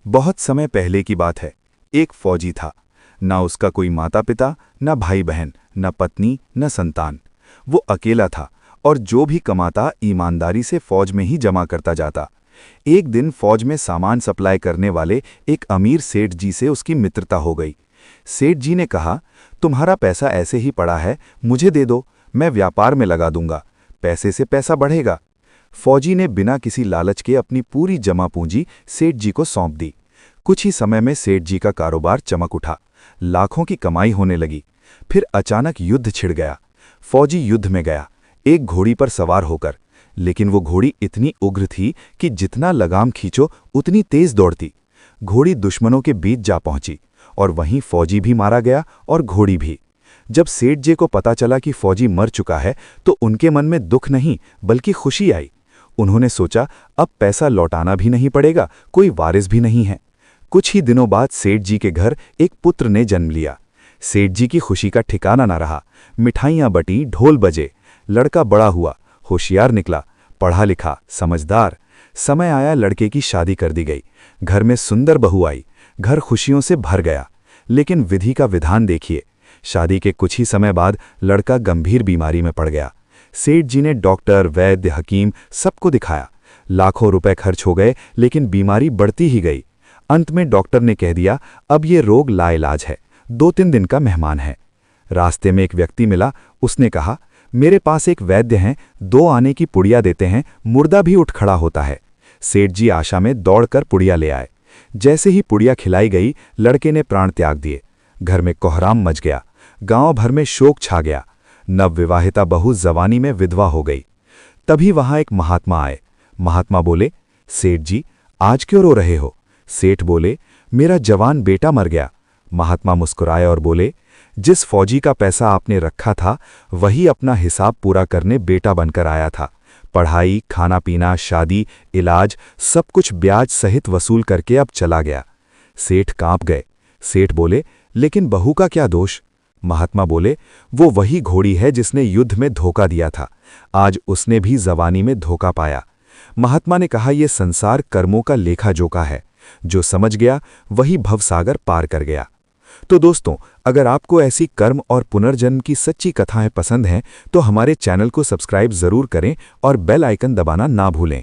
बहुत समय पहले की बात है। एक फौजी था। ना उसका कोई माता पिता, ना भाई बहन, ना पत्नी, न संतान। वो अकेला था और जो भी कमाता ईमानदारी से फौज में ही जमा करता जाता। एक दिन फौज में सामान सप्लाई करने वाले एक अमीर सेठ जी से उसकी मित्रता हो गई। सेठ जी ने कहा, तुम्हारा पैसा ऐसे ही पड़ा है, मुझे दे दो, मैं व्यापार में लगा दूंगा, पैसे से पैसा बढ़ेगा। फौजी ने बिना किसी लालच के अपनी पूरी जमा पूंजी सेठ जी को सौंप दी। कुछ ही समय में सेठ जी का कारोबार चमक उठा, लाखों की कमाई होने लगी। फिर अचानक युद्ध छिड़ गया। फौजी युद्ध में गया, एक घोड़ी पर सवार होकर, लेकिन वो घोड़ी इतनी उग्र थी कि जितना लगाम खींचो उतनी तेज दौड़ती। घोड़ी दुश्मनों के बीच जा पहुंची और वहीं फौजी भी मारा गया और घोड़ी भी। जब सेठ जी को पता चला कि फौजी मर चुका है तो उनके मन में दुख नहीं बल्कि खुशी आई। उन्होंने सोचा, अब पैसा लौटाना भी नहीं पड़ेगा, कोई वारिस भी नहीं है। कुछ ही दिनों बाद सेठ जी के घर एक पुत्र ने जन्म लिया। सेठ जी की खुशी का ठिकाना न रहा। मिठाइयाँ बटी, ढोल बजे। लड़का बड़ा हुआ, होशियार निकला, पढ़ा लिखा, समझदार। समय आया, लड़के की शादी कर दी गई। घर में सुंदर बहू आई, घर खुशियों से भर गया। लेकिन विधि का विधान देखिए, शादी के कुछ ही समय बाद लड़का गंभीर बीमारी में पड़ गया। सेठ जी ने डॉक्टर, वैद्य, हकीम सबको दिखाया। लाखों रुपए खर्च हो गए, लेकिन बीमारी बढ़ती ही गई। अंत में डॉक्टर ने कह दिया, अब ये रोग लाइलाज है, 2-3 दिन का मेहमान है। रास्ते में एक व्यक्ति मिला, उसने कहा, मेरे पास एक वैद्य हैं, 2 आने की पुड़िया देते हैं, मुर्दा भी उठ खड़ा होता है। सेठ जी आशा में दौड़कर पुड़िया ले आए। जैसे ही पुड़िया खिलाई गई, लड़के ने प्राण त्याग दिए। घर में कोहराम मच गया, गांव भर में शोक छा गया। नवविवाहिता बहू जवानी में विधवा हो गई। तभी वहां एक महात्मा आए। महात्मा बोले, सेठ जी, आज क्यों रो रहे हो? सेठ बोले, मेरा जवान बेटा मर गया। महात्मा मुस्कुराए और बोले, जिस फौजी का पैसा आपने रखा था वही अपना हिसाब पूरा करने बेटा बनकर आया था। पढ़ाई, खाना पीना, शादी, इलाज सब कुछ ब्याज सहित वसूल करके अब चला गया। सेठ कांप गए। सेठ बोले, लेकिन बहू का क्या दोष? महात्मा बोले, वो वही घोड़ी है जिसने युद्ध में धोखा दिया था, आज उसने भी जवानी में धोखा पाया। महात्मा ने कहा, यह संसार कर्मों का लेखा जोखा है, जो समझ गया वही भवसागर पार कर गया। तो दोस्तों, अगर आपको ऐसी कर्म और पुनर्जन्म की सच्ची कथाएं पसंद हैं तो हमारे चैनल को सब्सक्राइब जरूर करें और बेल आइकन दबाना ना भूलें।